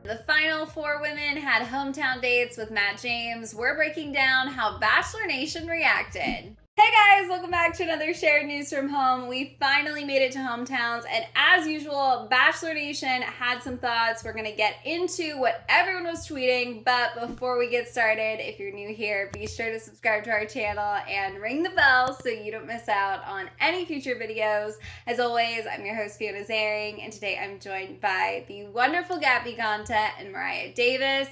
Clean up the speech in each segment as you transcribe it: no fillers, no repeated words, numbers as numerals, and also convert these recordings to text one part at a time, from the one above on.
The final four women had hometown dates with Matt James. We're breaking down how Bachelor Nation reacted. Hey guys, welcome back to another shared news from home. We finally made it to hometowns, and as usual, Bachelor Nation had some thoughts. We're gonna get into what everyone was tweeting, but before we get started, if you're new here, be sure to subscribe to our channel and ring the bell so you don't miss out on any future videos. As always, I'm your host, Fiona Zaring, and today I'm joined by the wonderful Gabby Ganta and Mariah Davis.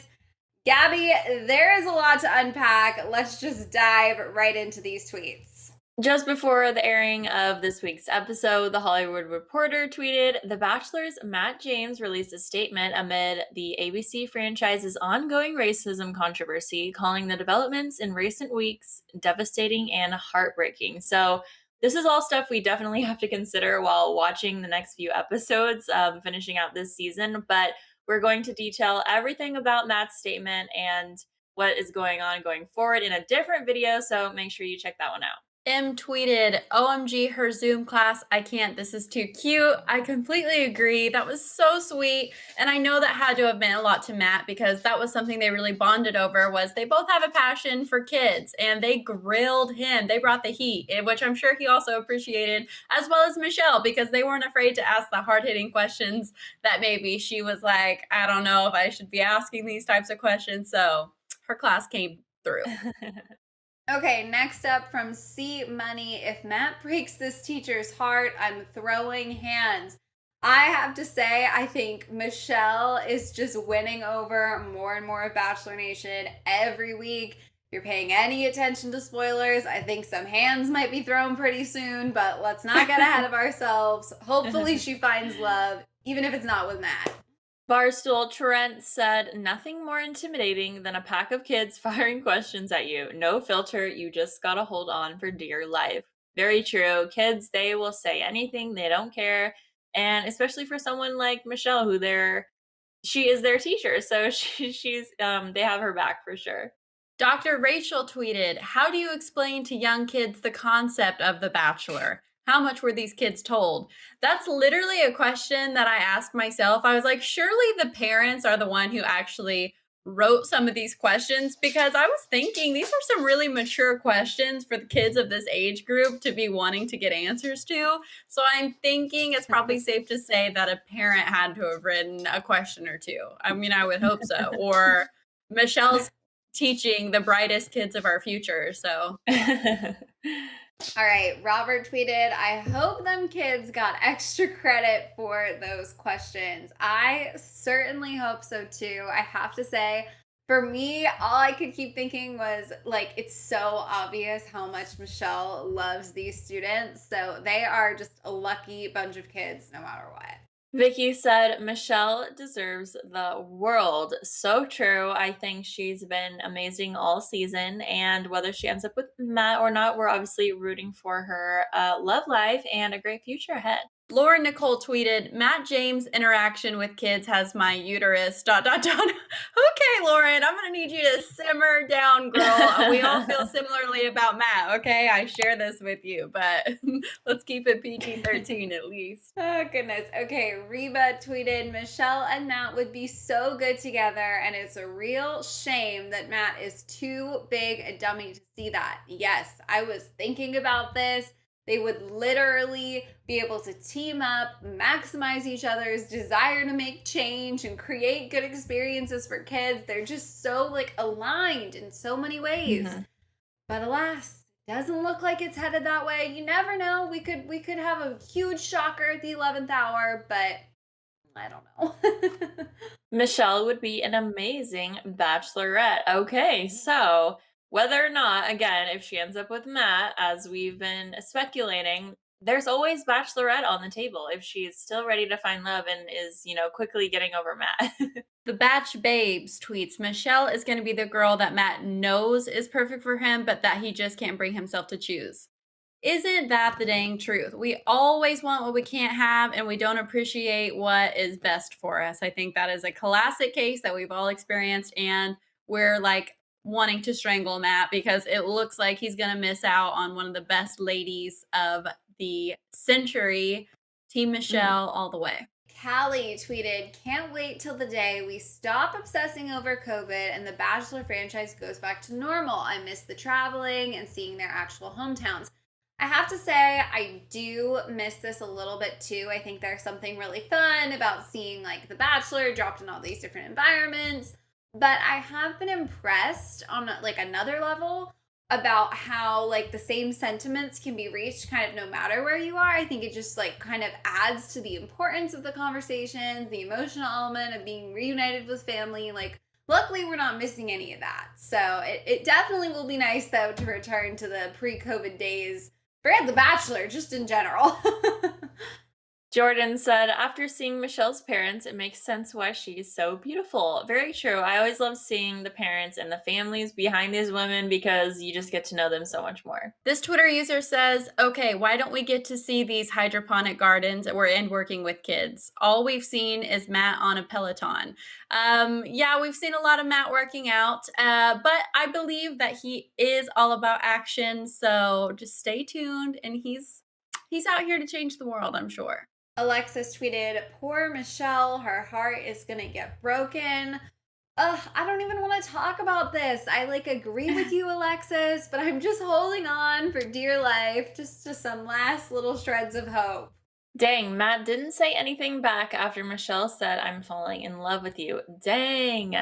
Gabby, there is a lot to unpack. Let's just dive right into these tweets. Just before the airing of this week's episode, The Hollywood Reporter tweeted, "The Bachelor's Matt James released a statement amid the ABC franchise's ongoing racism controversy, calling the developments in recent weeks devastating and heartbreaking." So this is all stuff we definitely have to consider while watching the next few episodes, finishing out this season. But we're going to detail everything about Matt's statement and what is going on going forward in a different video, so make sure you check that one out. M tweeted, "OMG, her Zoom class. I can't. This is too cute." I completely agree. That was so sweet. And I know that had to have meant a lot to Matt because that was something they really bonded over was they both have a passion for kids and they grilled him. They brought the heat, which I'm sure he also appreciated, as well as Michelle, because they weren't afraid to ask the hard-hitting questions that maybe she was like, I don't know if I should be asking these types of questions. So her class came through. Okay, next up from C Money. If Matt breaks this teacher's heart, I'm throwing hands. I have to say, I think Michelle is just winning over more and more of Bachelor Nation every week. If you're paying any attention to spoilers, I think some hands might be thrown pretty soon, but let's not get ahead of ourselves. Hopefully she finds love, even if it's not with Matt. Barstool Trent said, "Nothing more intimidating than a pack of kids firing questions at you. No filter, you just gotta hold on for dear life." Very true. Kids, they will say anything, they don't care. And especially for someone like Michelle, she is their teacher, so she's they have her back for sure. Dr. Rachel tweeted, "How do you explain to young kids the concept of The Bachelor? How much were these kids told?" That's literally a question that I asked myself. I was like, surely the parents are the one who actually wrote some of these questions because I was thinking these are some really mature questions for the kids of this age group to be wanting to get answers to. So I'm thinking it's probably safe to say that a parent had to have written a question or two. I mean, I would hope so. Or Michelle's teaching the brightest kids of our future. So All right, Robert tweeted, "I hope them kids got extra credit for those questions." I certainly hope so too. I have to say, for me, all I could keep thinking was like, it's so obvious how much Michelle loves these students. So they are just a lucky bunch of kids no matter what. Vicky said, "Michelle deserves the world." So true. I think she's been amazing all season, and whether she ends up with Matt or not, we're obviously rooting for her love life and a great future ahead. Lauren Nicole tweeted, "Matt James' interaction with kids has my uterus, ... Okay, Lauren, I'm going to need you to simmer down, girl. We all feel similarly about Matt, okay? I share this with you, but let's keep it PG-13 at least. Oh, goodness. Okay, Reba tweeted, "Michelle and Matt would be so good together, and it's a real shame that Matt is too big a dummy to see that." Yes, I was thinking about this. They would literally be able to team up, maximize each other's desire to make change and create good experiences for kids. They're just so like aligned in so many ways. But alas, doesn't look like it's headed that way. You never know. We could have a huge shocker at the 11th hour, but I don't know. Michelle would be an amazing bachelorette. Okay, so whether or not, again, if she ends up with Matt, as we've been speculating, there's always bachelorette on the table if she's still ready to find love and is, quickly getting over Matt. The Batch Babes tweets, "Michelle is going to be the girl that Matt knows is perfect for him, but that he just can't bring himself to choose." Isn't that the dang truth? We always want what we can't have, and we don't appreciate what is best for us. I think that is a classic case that we've all experienced, and we're like wanting to strangle Matt because it looks like he's going to miss out on one of the best ladies of the century. Team Michelle all the way. Callie tweeted, "Can't wait till the day we stop obsessing over COVID and the Bachelor franchise goes back to normal. I miss the traveling and seeing their actual hometowns." I have to say, I do miss this a little bit too. I think there's something really fun about seeing like The Bachelor dropped in all these different environments. But I have been impressed on like another level about how like the same sentiments can be reached kind of no matter where you are. I think it just like kind of adds to the importance of the conversations, the emotional element of being reunited with family. Like, luckily, we're not missing any of that. So it definitely will be nice though to return to the pre-COVID days. Forget The Bachelor, just in general. Jordan said, after seeing Michelle's parents, it makes sense why she's so beautiful. Very true. I always love seeing the parents and the families behind these women because you just get to know them so much more. This Twitter user says, okay, why don't we get to see these hydroponic gardens and working with kids? All we've seen is Matt on a Peloton. Yeah, we've seen a lot of Matt working out, but I believe that he is all about action. So just stay tuned, and he's out here to change the world, I'm sure. Alexis tweeted, "Poor Michelle, her heart is gonna get broken." Ugh, I don't even want to talk about this. I like agree with you, Alexis, but I'm just holding on for dear life, just to some last little shreds of hope. Dang, Matt didn't say anything back after Michelle said, I'm falling in love with you. Dang.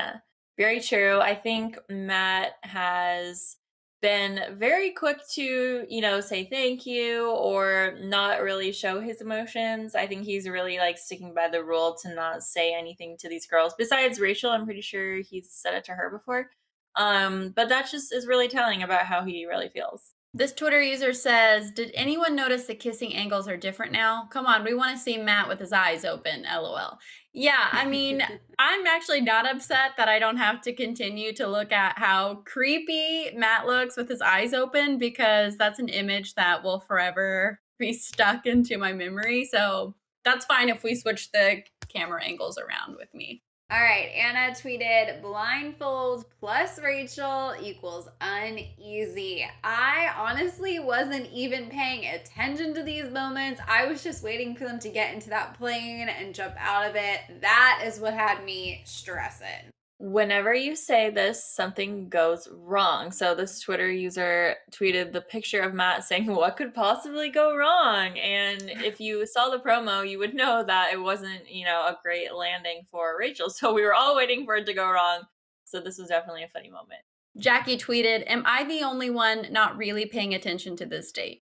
Very true. I think Matt has been very quick to, say thank you or not really show his emotions. I think he's really like sticking by the rule to not say anything to these girls. Besides Rachel, I'm pretty sure he's said it to her before. But that just is really telling about how he really feels. This Twitter user says, did anyone notice the kissing angles are different now? Come on, we want to see Matt with his eyes open, LOL. Yeah, I mean, I'm actually not upset that I don't have to continue to look at how creepy Matt looks with his eyes open, because that's an image that will forever be stuck into my memory. So that's fine if we switch the camera angles around with me. All right, Anna tweeted, "Blindfold plus Rachel equals uneasy." I honestly wasn't even paying attention to these moments. I was just waiting for them to get into that plane and jump out of it. That is what had me stressing. Whenever you say this, something goes wrong. So this Twitter user tweeted the picture of Matt saying, what could possibly go wrong? And if you saw the promo, you would know that it wasn't, a great landing for Rachel. So we were all waiting for it to go wrong. So this was definitely a funny moment. Jackie tweeted, am I the only one not really paying attention to this date?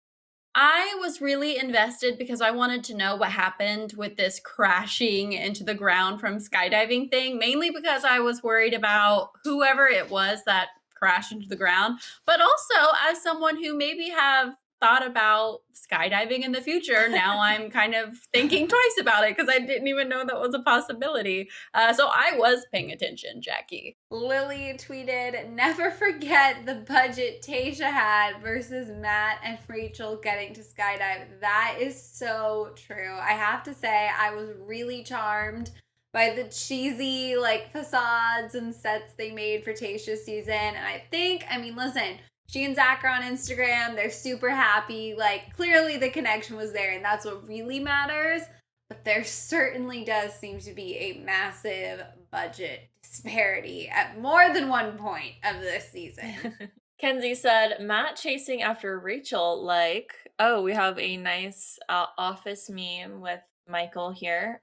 I was really invested because I wanted to know what happened with this crashing into the ground from skydiving thing, mainly because I was worried about whoever it was that crashed into the ground, but also as someone who maybe have thought about skydiving in the future, now I'm kind of thinking twice about it because I didn't even know that was a possibility. So I was paying attention, Jackie. Lily tweeted, "Never forget the budget Tayshia had versus Matt and Rachel getting to skydive." That is so true. I have to say, I was really charmed by the cheesy like facades and sets they made for Tayshia's season. And I mean, listen, she and Zach are on Instagram. They're super happy. Like, clearly the connection was there, and that's what really matters. But there certainly does seem to be a massive budget disparity at more than one point of this season. Kenzie said, Matt chasing after Rachel, like, oh, we have a nice office meme with Michael here.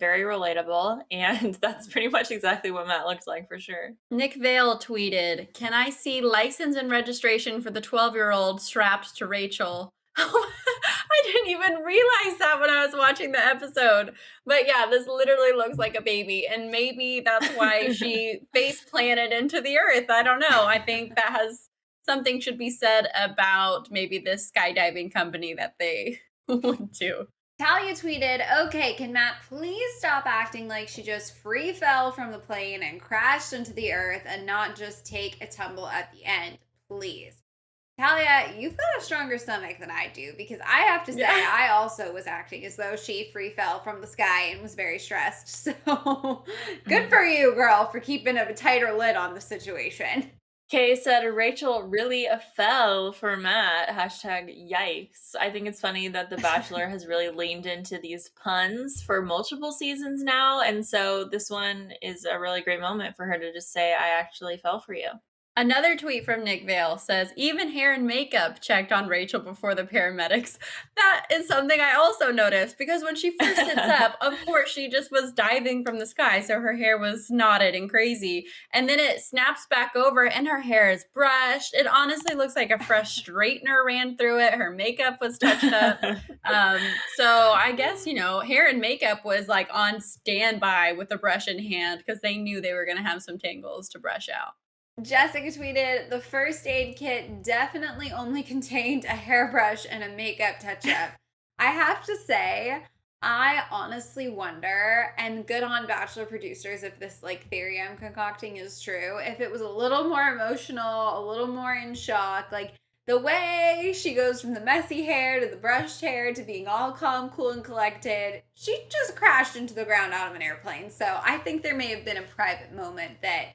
Very relatable. And that's pretty much exactly what Matt looks like for sure. Nick Vale tweeted, can I see license and registration for the 12-year-old strapped to Rachel? I didn't even realize that when I was watching the episode. But yeah, this literally looks like a baby. And maybe that's why she face planted into the earth. I don't know. I think that has something should be said about maybe this skydiving company that they went to. Talia tweeted, "Okay, can Matt please stop acting like she just free fell from the plane and crashed into the earth and not just take a tumble at the end, please?" Talia, you've got a stronger stomach than I do, because I have to say, I also was acting as though she free fell from the sky and was very stressed. So good for you, girl, for keeping a tighter lid on the situation. Kay said Rachel really fell for Matt. Hashtag yikes. I think it's funny that The Bachelor has really leaned into these puns for multiple seasons now. And so this one is a really great moment for her to just say, I actually fell for you. Another tweet from Nick Vale says, even hair and makeup checked on Rachel before the paramedics. That is something I also noticed because when she first sits up, of course, she just was diving from the sky. So her hair was knotted and crazy. And then it snaps back over and her hair is brushed. It honestly looks like a fresh straightener ran through it. Her makeup was touched up. So I guess, hair and makeup was like on standby with a brush in hand because they knew they were going to have some tangles to brush out. Jessica tweeted, the first aid kit definitely only contained a hairbrush and a makeup touch-up. I have to say, I honestly wonder, and good on Bachelor producers if this theory I'm concocting is true, if it was a little more emotional, a little more in shock, the way she goes from the messy hair to the brushed hair to being all calm, cool, and collected, she just crashed into the ground out of an airplane. So I think there may have been a private moment that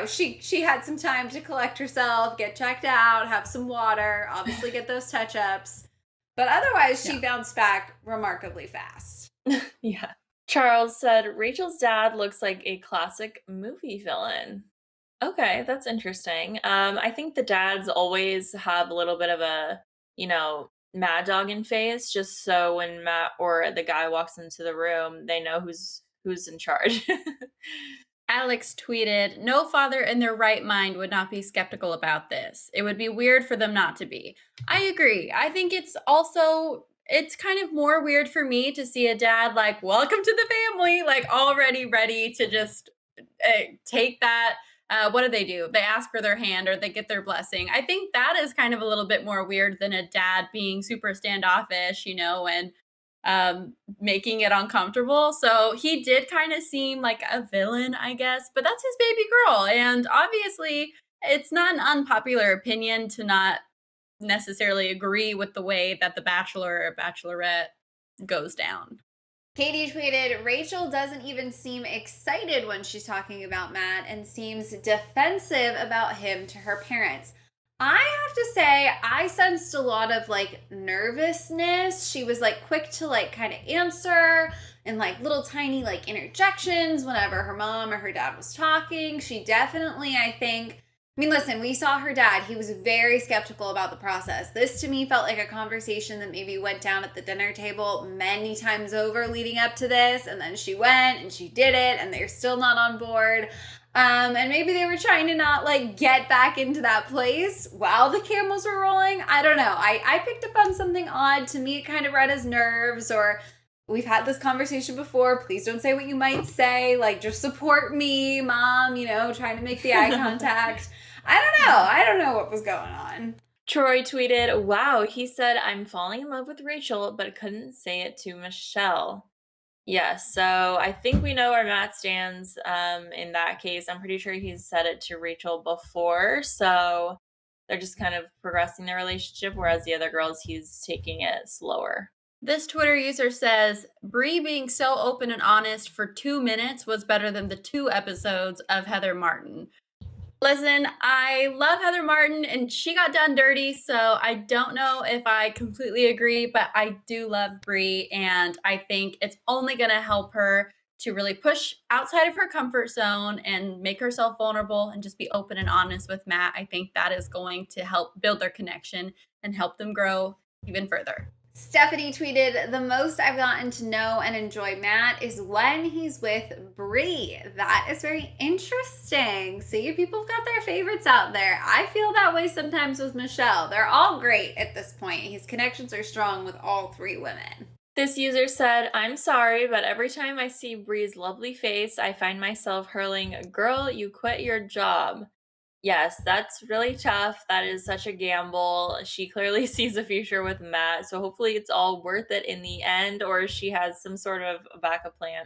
she had some time to collect herself, get checked out, have some water, obviously get those touch-ups. But otherwise, she bounced back remarkably fast. Yeah. Charles said, Rachel's dad looks like a classic movie villain. Okay, that's interesting. I think the dads always have a little bit of a, mad dog in face, just so when Matt or the guy walks into the room, they know who's in charge. Alex tweeted, no father in their right mind would not be skeptical about this. It would be weird for them not to be. I agree. I think it's kind of more weird for me to see a dad welcome to the family, already ready to just take that. What do? They ask for their hand or they get their blessing. I think that is kind of a little bit more weird than a dad being super standoffish, and making it uncomfortable. So he did kind of seem like a villain, I guess, but that's his baby girl. And obviously, it's not an unpopular opinion to not necessarily agree with the way that the Bachelor or Bachelorette goes down. Katie tweeted, Rachel doesn't even seem excited when she's talking about Matt and seems defensive about him to her parents. I have to say, I sensed a lot of nervousness. She was quick to kind of answer and little tiny interjections whenever her mom or her dad was talking. She definitely, I think, listen, we saw her dad. He was very skeptical about the process. This to me felt like a conversation that maybe went down at the dinner table many times over leading up to this. And then she went and she did it and they're still not on board. And maybe they were trying to not get back into that place while the cameras were rolling. I don't know. I picked up on something odd. To me, it kind of read as nerves, or we've had this conversation before. Please don't say what you might say. Just support me, mom, trying to make the eye contact. I don't know what was going on. Troy tweeted, wow, he said, I'm falling in love with Rachel, but couldn't say it to Michelle. Yes, so I think we know where Matt stands in that case. I'm pretty sure he's said it to Rachel before, so they're just kind of progressing their relationship, whereas the other girls, he's taking it slower. This Twitter user says, Bree being so open and honest for 2 minutes was better than the 2 episodes of Heather Martin. Listen, I love Heather Martin, and she got done dirty, so I don't know if I completely agree, but I do love Bree, and I think it's only going to help her to really push outside of her comfort zone and make herself vulnerable and just be open and honest with Matt. I think that is going to help build their connection and help them grow even further. Stephanie tweeted, the most I've gotten to know and enjoy Matt is when he's with Bree. That is very interesting. See, people have got their favorites out there. I feel that way sometimes with Michelle. They're all great at this point. His connections are strong with all 3 women. This user said, I'm sorry, but every time I see Bree's lovely face, I find myself hurling, girl, you quit your job. Yes, that's really tough. That is such a gamble. She clearly sees a future with Matt, so hopefully it's all worth it in the end, or she has some sort of backup plan,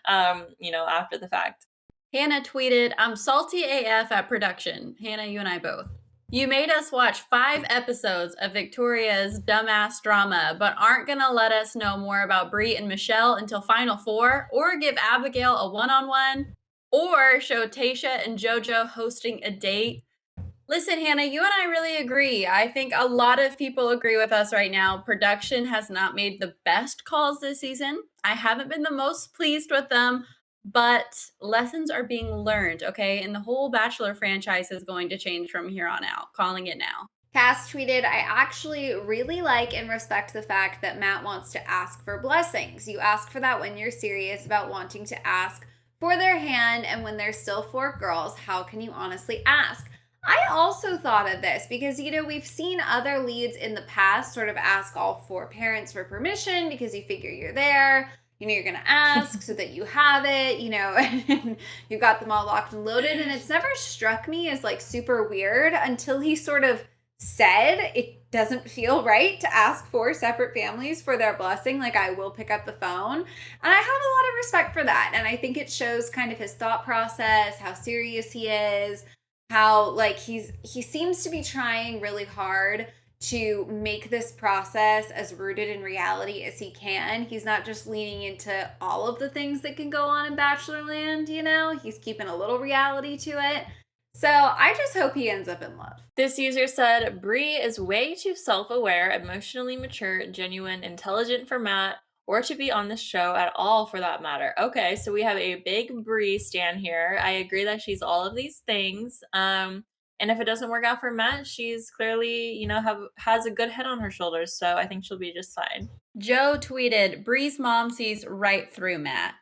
after the fact. Hannah tweeted, I'm salty AF at production. Hannah, you and I both. You made us watch 5 episodes of Victoria's dumbass drama, but aren't going to let us know more about Bree and Michelle until Final 4, or give Abigail a one-on-one, or show Tayshia and JoJo hosting a date. Listen, Hannah, you and I really agree. I think a lot of people agree with us right now. Production has not made the best calls this season. I haven't been the most pleased with them, but lessons are being learned, okay? And the whole Bachelor franchise is going to change from here on out. Calling it now. Cass tweeted, I actually really like and respect the fact that Matt wants to ask for blessings. You ask for that when you're serious about wanting to ask for their hand, and when there's still four girls, how can you honestly ask? I also thought of this because, we've seen other leads in the past sort of ask all four parents for permission because you figure you're there. You're going to ask so that you have it, and you've got them all locked and loaded. And it's never struck me as like super weird until he sort of said it doesn't feel right to ask four separate families for their blessing. Like, I will pick up the phone. And I have a lot of respect for that. And I think it shows kind of his thought process, how serious he is, how like he seems to be trying really hard to make this process as rooted in reality as he can. He's not just leaning into all of the things that can go on in Bachelorland, he's keeping a little reality to it. So I just hope he ends up in love. This user said, Brie is way too self-aware, emotionally mature, genuine, intelligent for Matt, or to be on the show at all for that matter. Okay, so we have a big Brie stan here. I agree that she's all of these things. And if it doesn't work out for Matt, she's clearly, has a good head on her shoulders. So I think she'll be just fine. Joe tweeted, Brie's mom sees right through Matt.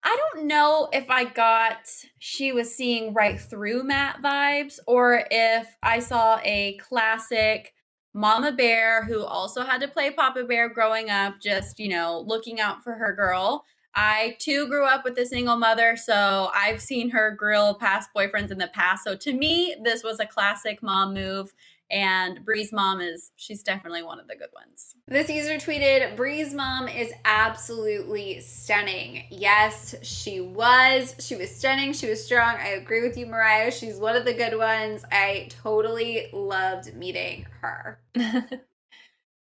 I don't know if I got she was seeing right through Matt vibes, or if I saw a classic mama bear who also had to play Papa Bear growing up, just, looking out for her girl. I too grew up with a single mother, so I've seen her grill past boyfriends in the past. So to me, this was a classic mom move. And Brie's mom she's definitely one of the good ones. This user tweeted, Brie's mom is absolutely stunning. Yes, she was. She was stunning. She was strong. I agree with you, Mariah. She's one of the good ones. I totally loved meeting her.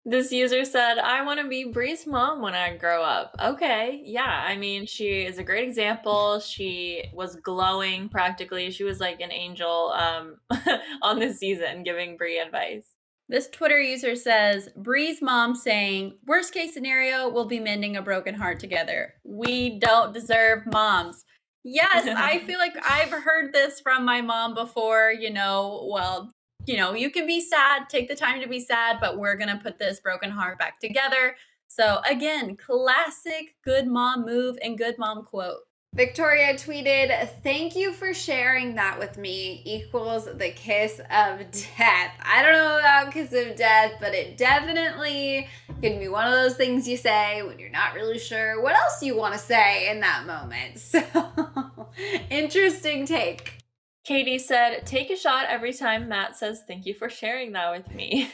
This user said, I want to be Brie's mom when I grow up. Okay, yeah. I mean, she is a great example. She was glowing practically. She was like an angel on this season giving Brie advice. This Twitter user says, Brie's mom saying, worst case scenario, we'll be mending a broken heart together. We don't deserve moms. Yes, I feel like I've heard this from my mom before, you can be sad, take the time to be sad, but we're going to put this broken heart back together. So again, classic good mom move and good mom quote. Victoria tweeted, thank you for sharing that with me equals the kiss of death. I don't know about kiss of death, but it definitely can be one of those things you say when you're not really sure what else you want to say in that moment. So, interesting take. Katie said, take a shot every time Matt says, thank you for sharing that with me.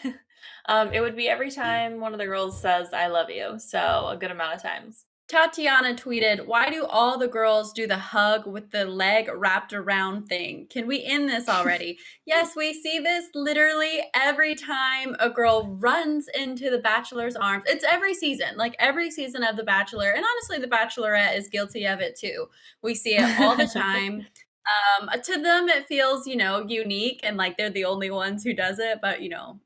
It would be every time one of the girls says, I love you. So a good amount of times. Tatiana tweeted, why do all the girls do the hug with the leg wrapped around thing? Can we end this already? Yes, we see this literally every time a girl runs into the Bachelor's arms. It's every season, like every season of The Bachelor. And honestly, The Bachelorette is guilty of it too. We see it all the time. To them, it feels, unique and like they're the only ones who does it. But,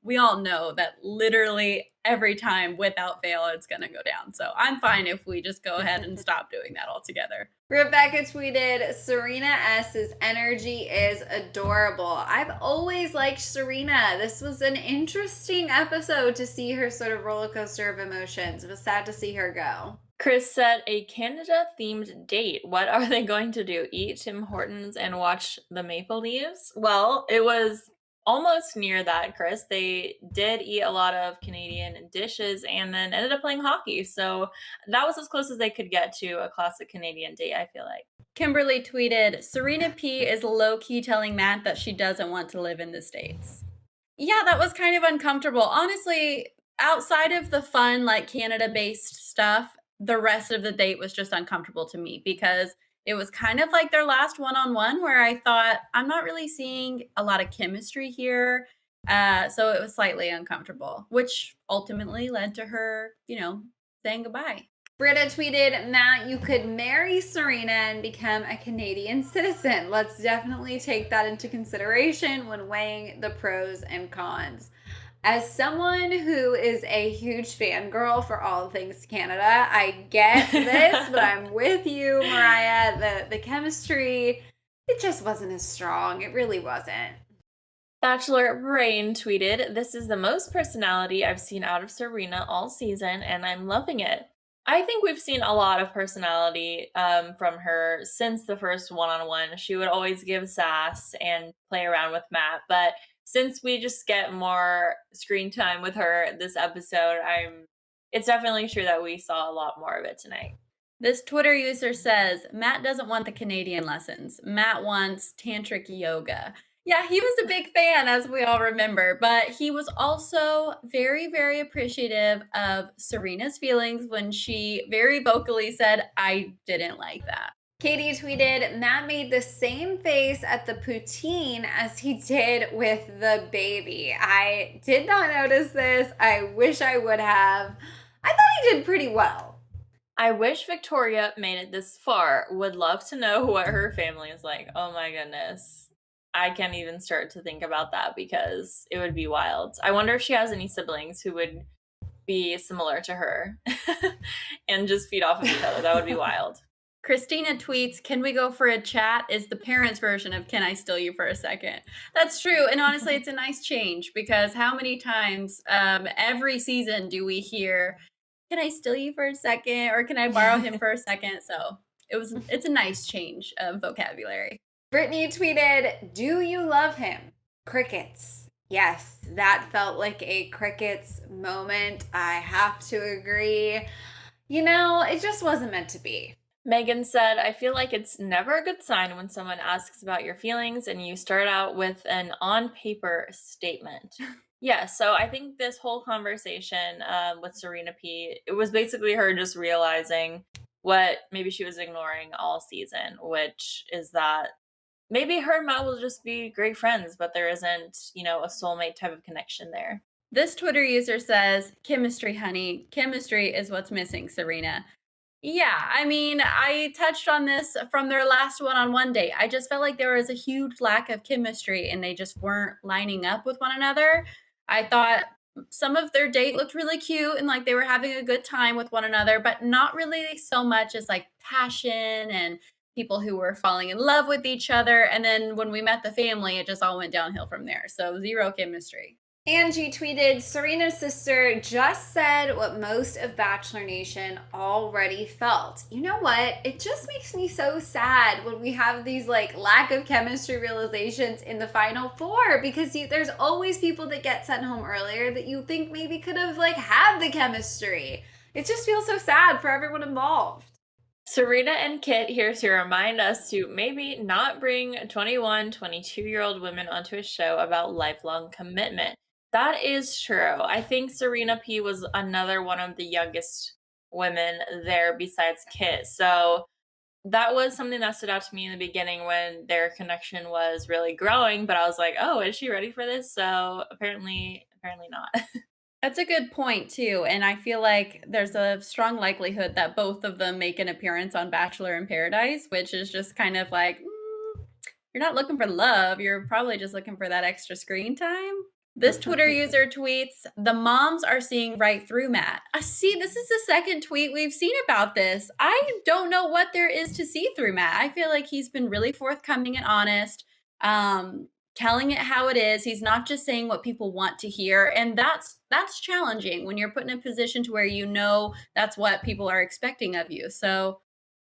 we all know that literally every time without fail, it's going to go down. So I'm fine if we just go ahead and stop doing that altogether. Rebecca tweeted, Serena S's energy is adorable. I've always liked Serena. This was an interesting episode to see her sort of roller coaster of emotions. It was sad to see her go. Chris said, a Canada-themed date. What are they going to do? Eat Tim Hortons and watch the Maple Leaves? Well, it was almost near that, Chris. They did eat a lot of Canadian dishes and then ended up playing hockey. So that was as close as they could get to a classic Canadian date, I feel like. Kimberly tweeted, Serena P is low-key telling Matt that she doesn't want to live in the States. Yeah, that was kind of uncomfortable. Honestly, outside of the fun, like Canada-based stuff, the rest of the date was just uncomfortable to me because it was kind of like their last one-on-one where I thought, I'm not really seeing a lot of chemistry here. So it was slightly uncomfortable, which ultimately led to her, saying goodbye. Britta tweeted, Matt, you could marry Serena and become a Canadian citizen. Let's definitely take that into consideration when weighing the pros and cons. As someone who is a huge fangirl for all things Canada, I get this, but I'm with you, Mariah. The chemistry, it just wasn't as strong. It really wasn't. Bachelor Brain tweeted, this is the most personality I've seen out of Serena all season, and I'm loving it. I think we've seen a lot of personality from her since the first one-on-one. She would always give sass and play around with Matt, but since we just get more screen time with her this episode, it's definitely true that we saw a lot more of it tonight. This Twitter user says, Matt doesn't want the Canadian lessons. Matt wants tantric yoga. Yeah, he was a big fan, as we all remember, but he was also very, very appreciative of Serena's feelings when she very vocally said, I didn't like that. Katie tweeted, Matt made the same face at the poutine as he did with the baby. I did not notice this. I wish I would have. I thought he did pretty well. I wish Victoria made it this far. Would love to know what her family is like. Oh my goodness. I can't even start to think about that because it would be wild. I wonder if she has any siblings who would be similar to her and just feed off of each other. That would be wild. Christina tweets, can we go for a chat? Is the parents' version of can I steal you for a second? That's true. And honestly, it's a nice change because how many times every season do we hear, can I steal you for a second? Or can I borrow him for a second? So it's a nice change of vocabulary. Brittany tweeted, do you love him? Crickets. Yes, that felt like a crickets moment. I have to agree. You know, it just wasn't meant to be. Megan said, I feel like it's never a good sign when someone asks about your feelings and you start out with an on paper statement. Yeah, so I think this whole conversation with Serena P, it was basically her just realizing what maybe she was ignoring all season, which is that maybe her and Matt will just be great friends, but there isn't, a soulmate type of connection there. This Twitter user says, chemistry, honey. Chemistry is what's missing, Serena. Yeah, I mean, I touched on this from their last one-on-one date. I just felt like there was a huge lack of chemistry and they just weren't lining up with one another. I thought some of their date looked really cute and like they were having a good time with one another, but not really so much as like passion and people who were falling in love with each other. And then when we met the family, it just all went downhill from there. So zero chemistry. Angie tweeted, Serena's sister just said what most of Bachelor Nation already felt. You know what? It just makes me so sad when we have these like lack of chemistry realizations in the final four because there's always people that get sent home earlier that you think maybe could have like had the chemistry. It just feels so sad for everyone involved. Serena and Kit here to remind us to maybe not bring 21, 22-year-old women onto a show about lifelong commitment. That is true. I think Serena P was another one of the youngest women there besides Kit. So that was something that stood out to me in the beginning when their connection was really growing. But I was like, oh, is she ready for this? So apparently not. That's a good point, too. And I feel like there's a strong likelihood that both of them make an appearance on Bachelor in Paradise, which is just kind of like, you're not looking for love. You're probably just looking for that extra screen time. This Twitter user tweets, the moms are seeing right through Matt. See, this is the second tweet we've seen about this. I don't know what there is to see through Matt. I feel like he's been really forthcoming and honest. Telling it how it is. He's not just saying what people want to hear. And that's challenging when you're put in a position to where that's what people are expecting of you. So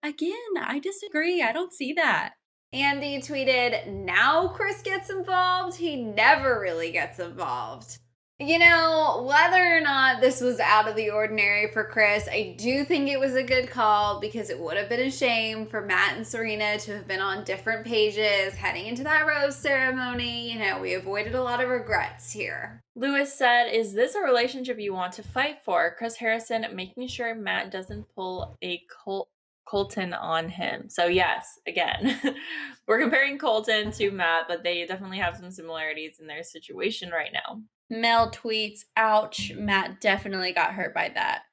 again, I disagree. I don't see that. Andy tweeted, now Chris gets involved. He never really gets involved. Whether or not this was out of the ordinary for Chris, I do think it was a good call because it would have been a shame for Matt and Serena to have been on different pages heading into that rose ceremony. We avoided a lot of regrets here. Lewis said, is this a relationship you want to fight for? Chris Harrison making sure Matt doesn't pull a Colton on him. So yes, again, we're comparing Colton to Matt, but they definitely have some similarities in their situation right now. Mel tweets, ouch, Matt definitely got hurt by that.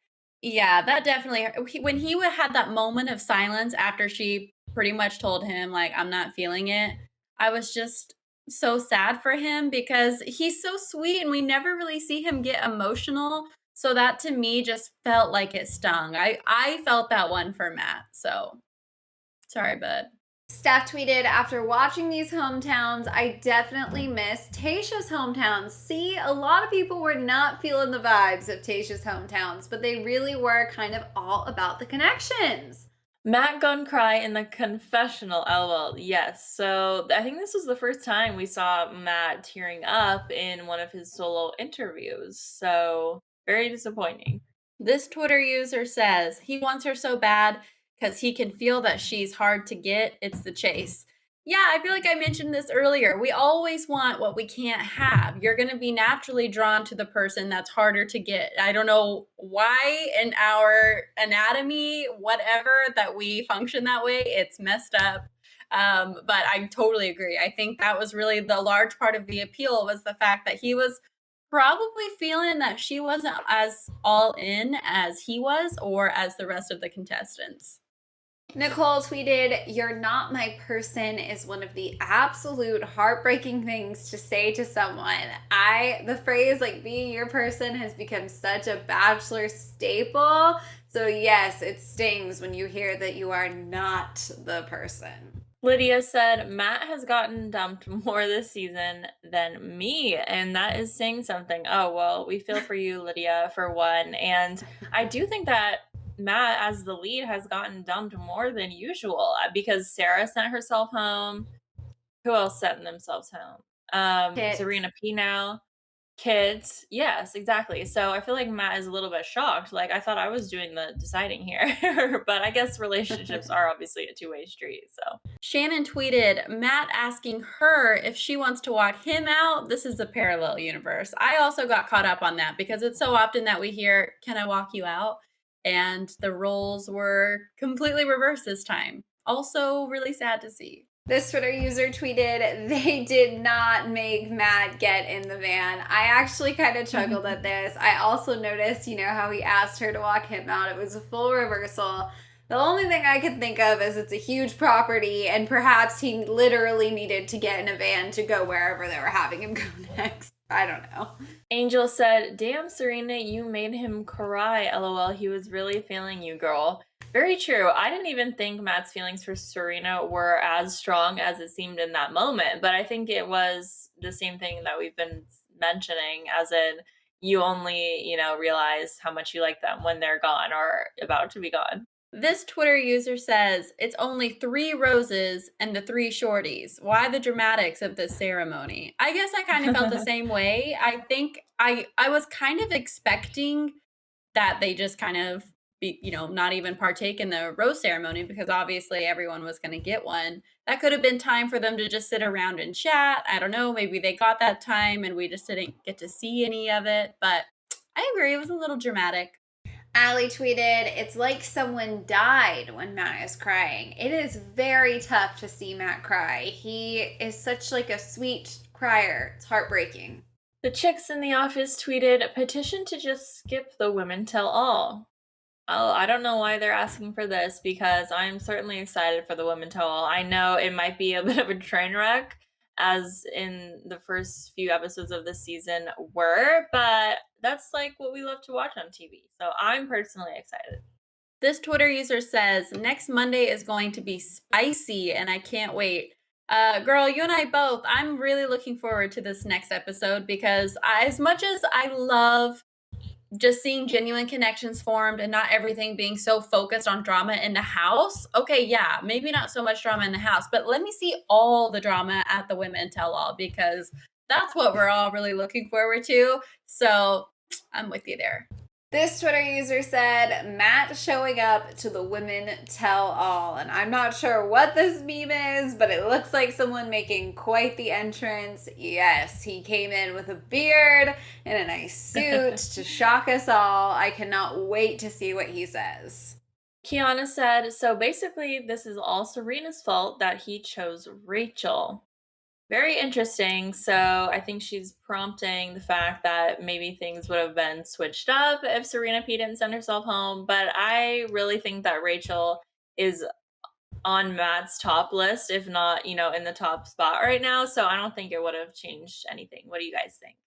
Yeah, that definitely when he had that moment of silence after she pretty much told him, like, "I'm not feeling it," I was just so sad for him because he's so sweet and we never really see him get emotional, so that to me just felt like it stung. I felt that one for Matt, so sorry, bud. Steph tweeted, after watching these hometowns, I definitely miss Tasha's hometowns. See, a lot of people were not feeling the vibes of Tasha's hometowns, but they really were kind of all about the connections. Matt gun cry in the confessional, lol. Yes. So I think this was the first time we saw Matt tearing up in one of his solo interviews. So very disappointing. This Twitter user says he wants her so bad because he can feel that she's hard to get. It's the chase. Yeah, I feel like I mentioned this earlier. We always want what we can't have. You're going to be naturally drawn to the person that's harder to get. I don't know why in our anatomy, whatever, that we function that way. It's messed up. But I totally agree. I think that was really the large part of the appeal was the fact that he was probably feeling that she wasn't as all in as he was or as the rest of the contestants. Nicole tweeted, "You're not my person" is one of the absolute heartbreaking things to say to someone. The phrase like being your person has become such a Bachelor staple. So, yes, it stings when you hear that you are not the person. Lydia said, Matt has gotten dumped more this season than me, and that is saying something. Oh, well, we feel for you, Lydia, for one. And I do think that Matt, as the lead, has gotten dumped more than usual because Sarah sent herself home. Who else sent themselves home? Kit. Serena P now. Kids. Yes, exactly. So I feel like Matt is a little bit shocked. Like, I thought I was doing the deciding here. But I guess relationships are obviously a two-way street. So Shannon tweeted, Matt asking her if she wants to walk him out. This is a parallel universe. I also got caught up on that because it's so often that we hear, "Can I walk you out?" And the roles were completely reversed this time. Also, really sad to see. This Twitter user tweeted, "They did not make Matt get in the van." I actually kind of chuckled at this. I also noticed, how he asked her to walk him out. It was a full reversal. The only thing I could think of is it's a huge property, and perhaps he literally needed to get in a van to go wherever they were having him go next. I don't know. Angel said, damn, Serena, you made him cry. LOL, he was really feeling you, girl. Very true. I didn't even think Matt's feelings for Serena were as strong as it seemed in that moment, but I think it was the same thing that we've been mentioning, as in you only, realize how much you like them when they're gone or about to be gone. This Twitter user says it's only 3 roses and the 3 shorties. Why the dramatics of this ceremony? I guess I kind of felt the same way. I think I was kind of expecting that they just kind of be, not even partake in the rose ceremony because obviously everyone was going to get one. That could have been time for them to just sit around and chat. I don't know. Maybe they got that time and we just didn't get to see any of it. But I agree. It was a little dramatic. Allie tweeted, "It's like someone died when Matt is crying. It is very tough to see Matt cry. He is such like a sweet crier. It's heartbreaking." The chicks in the office tweeted, petition to just skip the women tell all. Oh, I don't know why they're asking for this because I'm certainly excited for the women tell all. I know it might be a bit of a train wreck, as in the first few episodes of this season were, but that's like what we love to watch on TV. So I'm personally excited. This Twitter user says, next Monday is going to be spicy and I can't wait. Girl, you and I both, I'm really looking forward to this next episode because as much as I love just seeing genuine connections formed and not everything being so focused on drama in the house. Okay, yeah, maybe not so much drama in the house, but let me see all the drama at the Women Tell All because that's what we're all really looking forward to. So I'm with you there. This Twitter user said, "Matt showing up to the Women Tell All." And I'm not sure what this meme is, but it looks like someone making quite the entrance. Yes, he came in with a beard and a nice suit to shock us all. I cannot wait to see what he says. Kiana said, so basically this is all Serena's fault that he chose Rachel. Very interesting. So I think she's prompting the fact that maybe things would have been switched up if Serena P didn't send herself home. But I really think that Rachel is on Matt's top list, if not, in the top spot right now. So I don't think it would have changed anything. What do you guys think?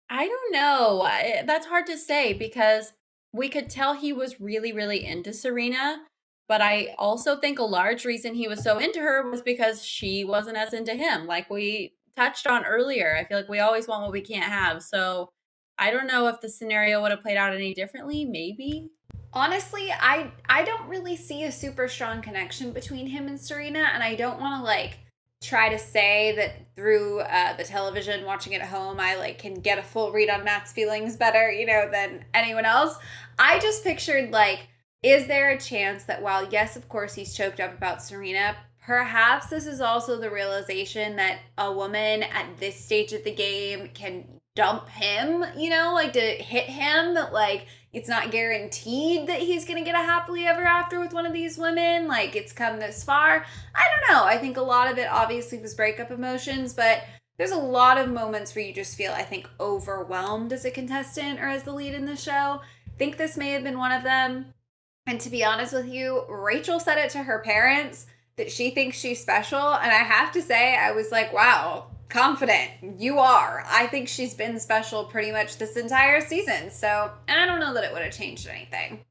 I don't know. That's hard to say because we could tell he was really, really into Serena. But I also think a large reason he was so into her was because she wasn't as into him. Like we touched on earlier, I feel like we always want what we can't have. So I don't know if the scenario would have played out any differently. Maybe. Honestly, I don't really see a super strong connection between him and Serena, and I don't want to like try to say that through the television watching it at home I like can get a full read on Matt's feelings better, than anyone else. I just pictured like, is there a chance that while yes, of course he's choked up about Serena, perhaps this is also the realization that a woman at this stage of the game can dump him, like to hit him, that like it's not guaranteed that he's gonna get a happily ever after with one of these women. Like it's come this far. I don't know. I think a lot of it obviously was breakup emotions, but there's a lot of moments where you just feel, I think, overwhelmed as a contestant or as the lead in the show. I think this may have been one of them. And to be honest with you, Rachel said it to her parents that she thinks she's special. And I have to say, I was like, wow, confident. You are. I think she's been special pretty much this entire season. So I don't know that it would have changed anything.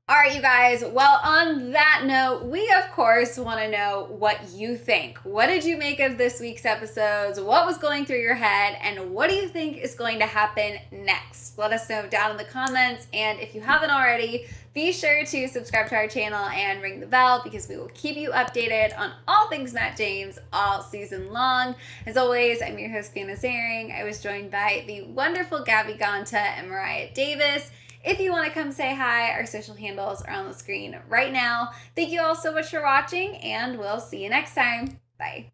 All right, you guys. Well, on that note, we of course want to know what you think. What did you make of this week's episodes? What was going through your head? And what do you think is going to happen next? Let us know down in the comments. And if you haven't already, be sure to subscribe to our channel and ring the bell because we will keep you updated on all things Matt James all season long. As always, I'm your host, Fiona Zaring. I was joined by the wonderful Gabby Ganta and Mariah Davis. If you want to come say hi, our social handles are on the screen right now. Thank you all so much for watching, and we'll see you next time. Bye.